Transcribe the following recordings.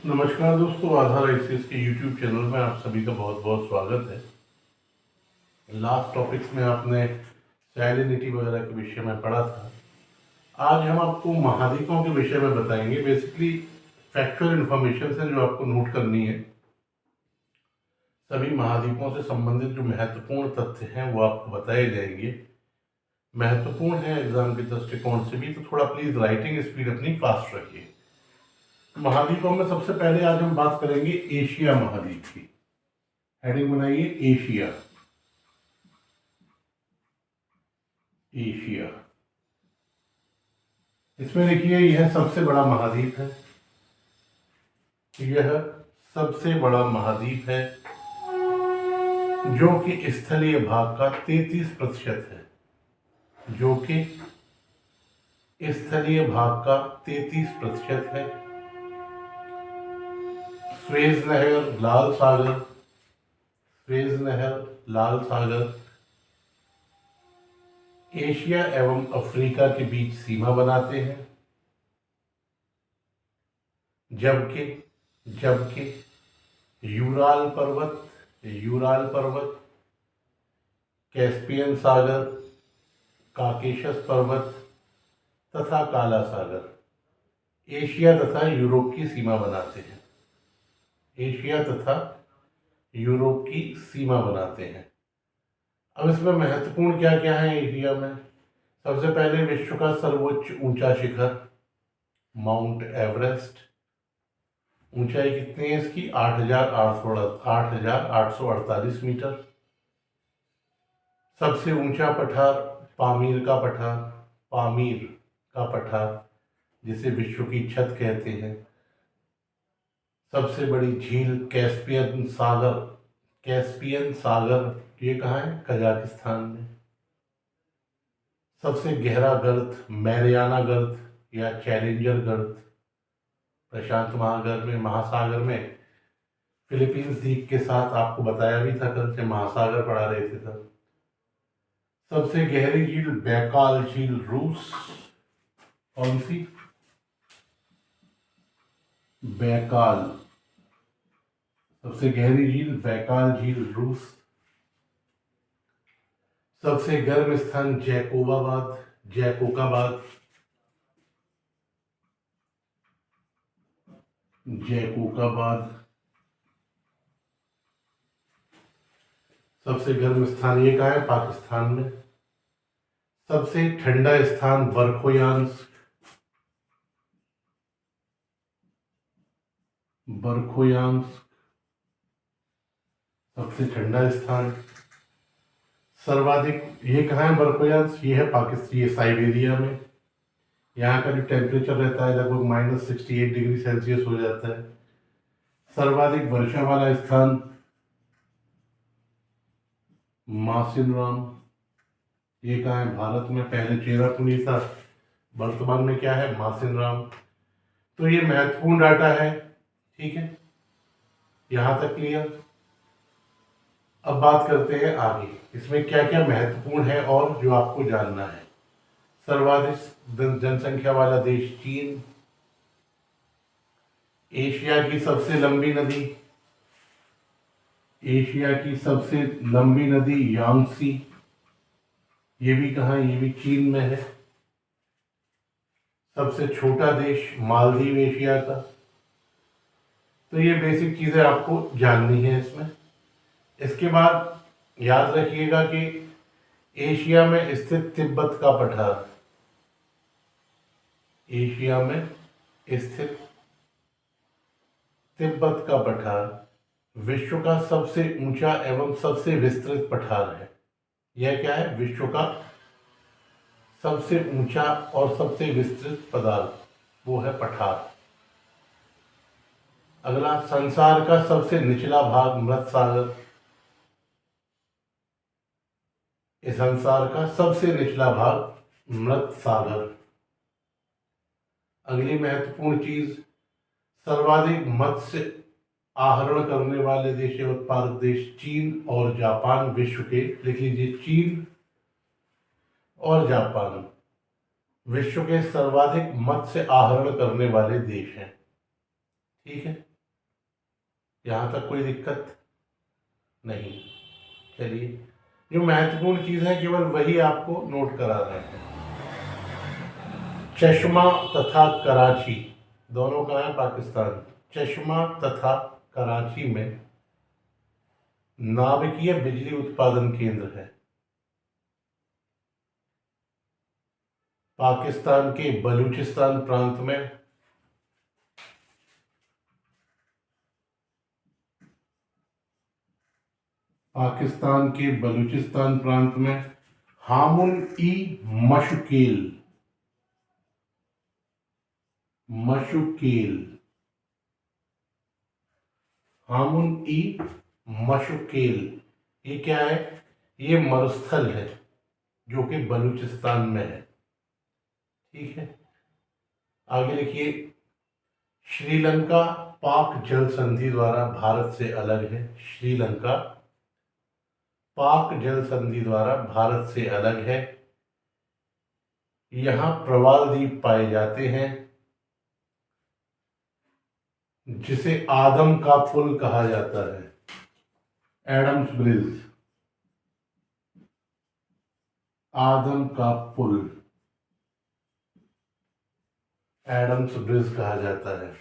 नमस्कार दोस्तों, आधार आईसीएस के यूट्यूब चैनल में आप सभी का बहुत बहुत स्वागत है। लास्ट टॉपिक्स में आपने सैलिनिटी वगैरह के विषय में पढ़ा था। आज हम आपको महाद्वीपों के विषय में बताएंगे। बेसिकली फैक्चुअल इन्फॉर्मेशन है जो आपको नोट करनी है। सभी महाद्वीपों से संबंधित जो महत्वपूर्ण तथ्य हैं वो आपको बताए जाएंगे। महत्वपूर्ण है एग्जाम के दृष्टिकोण से भी, तो थोड़ा प्लीज़ राइटिंग स्पीड अपनी फास्ट रखिए। महाद्वीपों में सबसे पहले आज हम बात करेंगे एशिया महाद्वीप की। हेडिंग बनाइए एशिया। एशिया, इसमें देखिए यह सबसे बड़ा महाद्वीप है। यह सबसे बड़ा महाद्वीप है जो कि स्थलीय भाग का 33% है। जो कि स्थलीय भाग का 33% है। स्वेज नहर, लाल सागर, स्वेज नहर, लाल सागर एशिया एवं अफ्रीका के बीच सीमा बनाते हैं। जबकि जबकि यूराल पर्वत, कैस्पियन सागर, काकेशस पर्वत तथा काला सागर एशिया तथा यूरोप की सीमा बनाते हैं। एशिया तथा यूरोप की सीमा बनाते हैं। अब इसमें महत्वपूर्ण क्या क्या है एशिया में? सबसे पहले विश्व का सर्वोच्च ऊंचा शिखर माउंट एवरेस्ट। ऊंचाई कितनी है इसकी? 8,848 मीटर। सबसे ऊंचा पठार पामीर का पठार जिसे विश्व की छत कहते हैं। सबसे बड़ी झील कैस्पियन सागर ये कहाँ है? कजाकिस्तान में। सबसे गहरा गर्त मैरियाना गर्त या चैलेंजर गर्त प्रशांत महासागर में फिलीपींस द्वीप के साथ, आपको बताया भी था कल से, महासागर पढ़ा रहे थे तब। सबसे गहरी झील बैकाल झील रूस। कौन सी? बैकाल। सबसे गहरी झील बैकाल झील रूस। सबसे गर्म स्थान जैकोकाबाद। सबसे गर्म स्थान ये कहाँ है? पाकिस्तान में। सबसे ठंडा स्थान बरखोयांस्क। सबसे ठंडा स्थान। सर्वाधिक ये कहाँ है बरखोयांस्क? ये है पाकिस्तान, ये साइबेरिया में। यहाँ का जो टेम्परेचर रहता है लगभग -68 डिग्री सेल्सियस हो जाता है। सर्वाधिक वर्षा वाला स्थान मासिनराम। ये कहाँ है? भारत में। पहले चेरापूंजी था, वर्तमान में क्या है? मासिनराम। तो ये महत्वपूर्ण डाटा है, ठीक है, यहां तक क्लियर। अब बात करते हैं आगे, इसमें क्या क्या महत्वपूर्ण है और जो आपको जानना है। सर्वाधिक जनसंख्या वाला देश चीन। एशिया की सबसे लंबी नदी यांगसी। ये भी कहाँ? ये भी चीन में है। सबसे छोटा देश मालदीव एशिया का। तो ये बेसिक चीजें आपको जाननी है इसमें। इसके बाद याद रखिएगा कि एशिया में स्थित तिब्बत का पठार, एशिया में स्थित तिब्बत का पठार विश्व का सबसे ऊंचा एवं सबसे विस्तृत पठार है। यह क्या है? विश्व का सबसे ऊंचा और सबसे विस्तृत पदार्थ, वो है पठार। अगला, संसार का सबसे निचला भाग मृत सागर। इस संसार का सबसे निचला भाग मृत सागर। अगली महत्वपूर्ण चीज, सर्वाधिक मत्स्य आहरण करने वाले देश या उत्पादक देश चीन और जापान विश्व के। लिख लीजिए, चीन और जापान विश्व के सर्वाधिक मत्स्य आहरण करने वाले देश हैं, ठीक है। यहाँ तक कोई दिक्कत नहीं। चलिए, जो महत्वपूर्ण चीज़ है केवल वही आपको नोट करा रहे हैं। चश्मा तथा कराची दोनों कहाँ है? पाकिस्तान। चश्मा तथा कराची में नाभिकीय बिजली उत्पादन केंद्र है। पाकिस्तान के बलूचिस्तान प्रांत में हामुल ई मशुकेल हामुल ई मशुकेल, ये क्या है? ये मरुस्थल है जो कि बलूचिस्तान में है। ठीक है, आगे लिखिए। श्रीलंका पाक जल संधि द्वारा भारत से अलग है। श्रीलंका पाक जल संधि द्वारा भारत से अलग है। यहाँ प्रवाल द्वीप पाए जाते हैं जिसे आदम का पुल कहा जाता है। एडम्स ब्रिज, आदम का पुल, एडम्स ब्रिज कहा जाता है।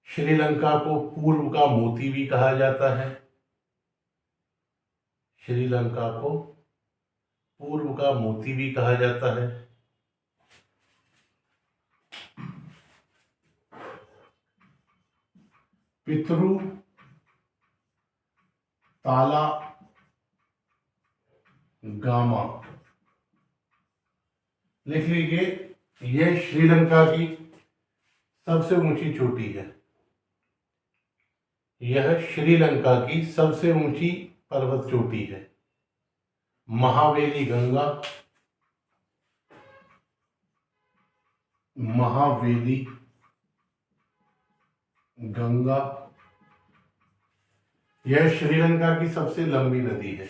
श्रीलंका को पूर्व का मोती भी कहा जाता है। श्रीलंका को पूर्व का मोती भी कहा जाता है। पितरू ताला गामा, लिख लीजिए। यह श्रीलंका की सबसे ऊंची चोटी है। यह श्रीलंका की सबसे ऊंची पर्वत चोटी है। महावेली गंगा, महावेली गंगा, यह श्रीलंका की सबसे लंबी नदी है।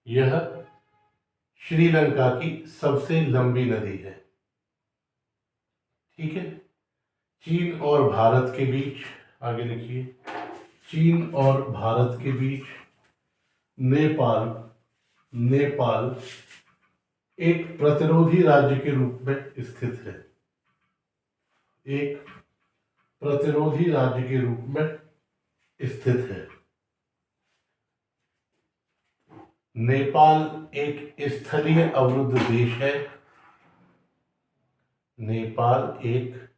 यह श्रीलंका की सबसे लंबी नदी है। ठीक है, चीन और भारत के बीच, आगे लिखिए। चीन और भारत के बीच नेपाल एक प्रतिरोधी राज्य के रूप में स्थित है। एक प्रतिरोधी राज्य के रूप में स्थित है। नेपाल एक स्थलीय अवरुद्ध देश है। नेपाल एक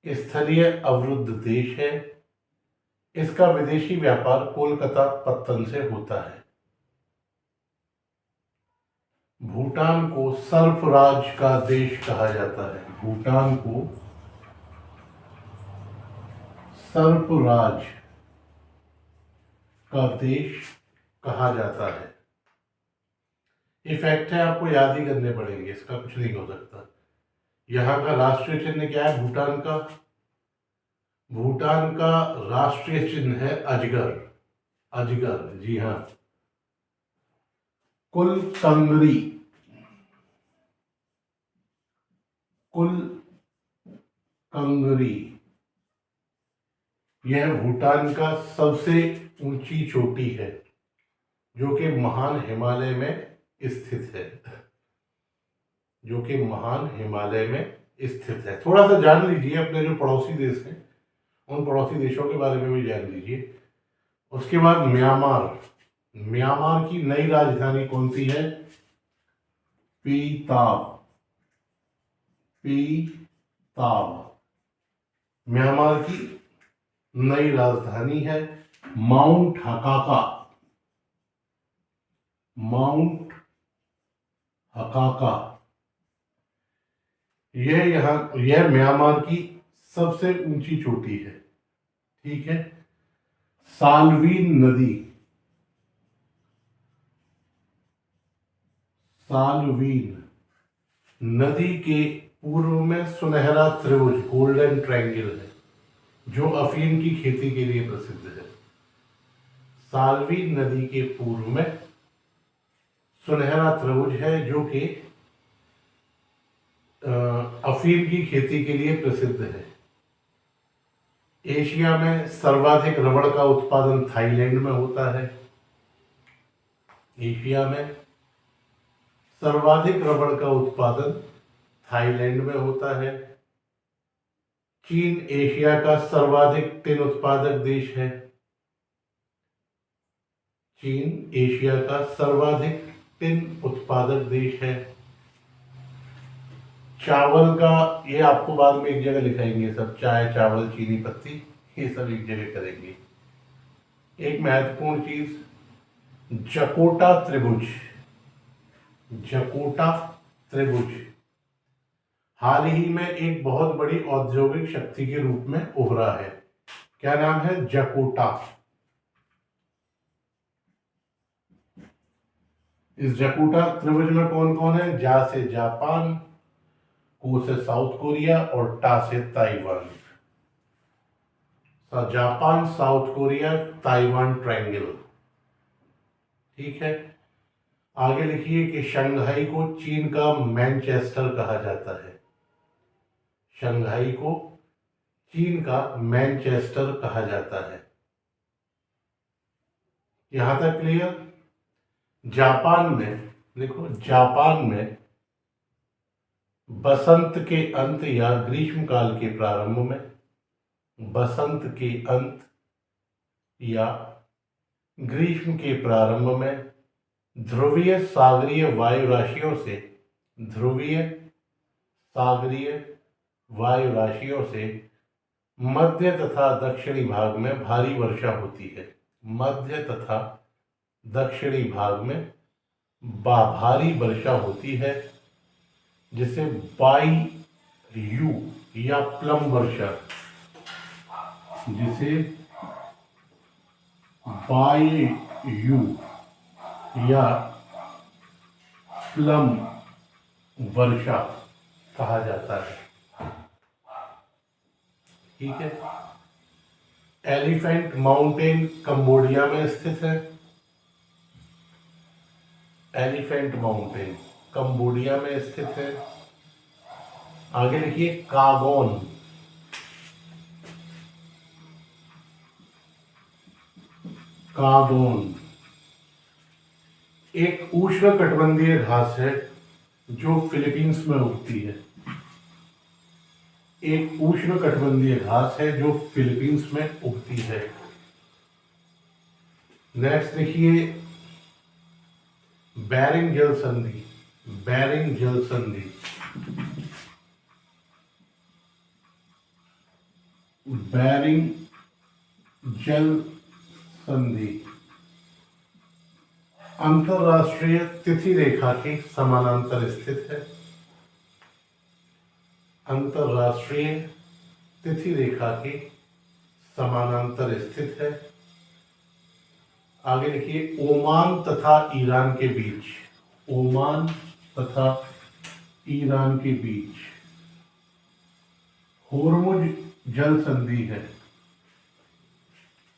स्थलीय अवरुद्ध देश है। इसका विदेशी व्यापार कोलकाता पत्तन से होता है। भूटान को सर्पराज का देश कहा जाता है। भूटान को सर्पराज का देश कहा जाता है। ये फैक्ट है, आपको याद ही करने पड़ेंगे, इसका कुछ नहीं हो सकता। यहाँ का राष्ट्रीय चिन्ह क्या है? भूटान का राष्ट्रीय चिन्ह है अजगर। अजगर, जी हाँ। कुल कंगरी, यह भूटान का सबसे ऊंची चोटी है जो कि महान हिमालय में स्थित है। थोड़ा सा जान लीजिए, अपने जो पड़ोसी देश हैं उन पड़ोसी देशों के बारे में भी जान लीजिए। उसके बाद म्यांमार की नई राजधानी कौन सी है? पीताब। म्यांमार की नई राजधानी है माउंट हकाका। यह म्यांमार की सबसे ऊंची चोटी है। ठीक है, साल्वीन नदी के पूर्व में सुनहरा त्रिभुज, गोल्डन ट्रायंगल है जो अफीम की खेती के लिए प्रसिद्ध है। साल्वीन नदी के पूर्व में सुनहरा त्रिभुज है जो कि अफीम की खेती के लिए प्रसिद्ध है। एशिया में सर्वाधिक रबड़ का उत्पादन थाईलैंड में होता है। एशिया में सर्वाधिक रबड़ का उत्पादन थाईलैंड में होता है। चीन एशिया का सर्वाधिक टिन उत्पादक देश है। चीन एशिया का सर्वाधिक टिन उत्पादक देश है। चावल का, ये आपको बाद में एक जगह लिखाएंगे, सब चाय चावल चीनी पत्ती ये सब एक जगह करेंगे। एक महत्वपूर्ण चीज, जकोटा त्रिभुज। जकोटा त्रिभुज हाल ही में एक बहुत बड़ी औद्योगिक शक्ति के रूप में उभरा है। क्या नाम है? जकोटा। इस जकोटा त्रिभुज में कौन कौन है? जा से जापान, को से साउथ कोरिया और टा से Taiwan. Japan, south Korea, Taiwan triangle. ठीक है। आगे लिखिए कि शंघाई को चीन का मैनचेस्टर कहा जाता है। शंघाई को चीन का मैनचेस्टर कहा जाता है। यहां तक क्लियर? जापान में देखो, जापान में बसंत के अंत या ग्रीष्म काल के प्रारंभ में, बसंत के अंत या ग्रीष्म के प्रारंभ में ध्रुवीय सागरीय वायु राशियों से, ध्रुवीय सागरीय वायु राशियों से मध्य तथा दक्षिणी भाग में भारी वर्षा होती है। मध्य तथा दक्षिणी भाग में भारी वर्षा होती है, जिसे वायु या प्लम वर्षा, जिसे वायु या प्लम वर्षा कहा जाता है। ठीक है। एलिफेंट माउंटेन कंबोडिया में स्थित है। एलिफेंट माउंटेन कंबोडिया में स्थित है। आगे लिखिए कागोन। कागोन एक उष्णकटिबंधीय घास है जो फिलीपींस में उगती है। एक उष्णकटिबंधीय घास है जो फिलीपींस में उगती है। नेक्स्ट देखिए बेरिंग जल संधि। बेरिंग जल संधि, बेरिंग जल संधि अंतरराष्ट्रीय तिथि रेखा के समानांतर स्थित है। अंतरराष्ट्रीय तिथि रेखा के समानांतर स्थित है। आगे लिखिए ओमान तथा ईरान के बीच, ओमान तथा ईरान के बीच होर्मुज जल संधि है।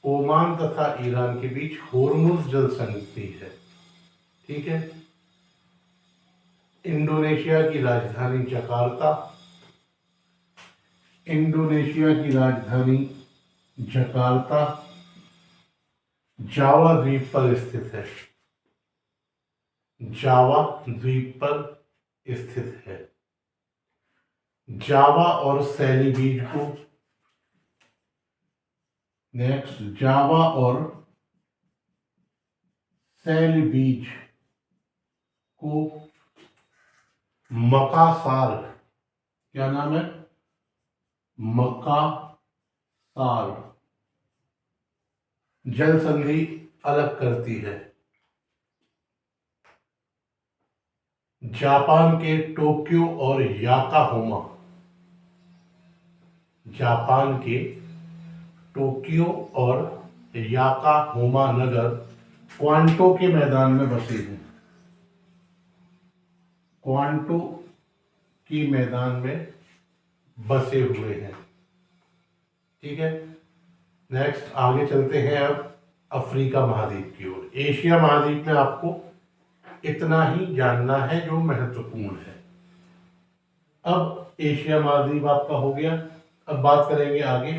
ओमान तथा ईरान के बीच होर्मुज जल संधि है। ठीक है। इंडोनेशिया की राजधानी जकार्ता, इंडोनेशिया की राजधानी जकार्ता जावा द्वीप पर स्थित है। जावा द्वीप पर स्थित है। जावा और सैली बीच को, नेक्स्ट जावा और सैली बीच को मकासार, क्या नाम है? मकासार जल संधि अलग करती है। जापान के टोक्यो और याकाहोमा, जापान के टोक्यो और याकाहोमा नगर क्वांटो के मैदान में बसे हैं। क्वांटो के मैदान में बसे हुए हैं। ठीक है। नेक्स्ट आगे चलते हैं अब अफ्रीका महाद्वीप की ओर। एशिया महाद्वीप में आपको इतना ही जानना है जो महत्वपूर्ण है। अब एशिया महाद्वीप आपका हो गया। अब बात करेंगे आगे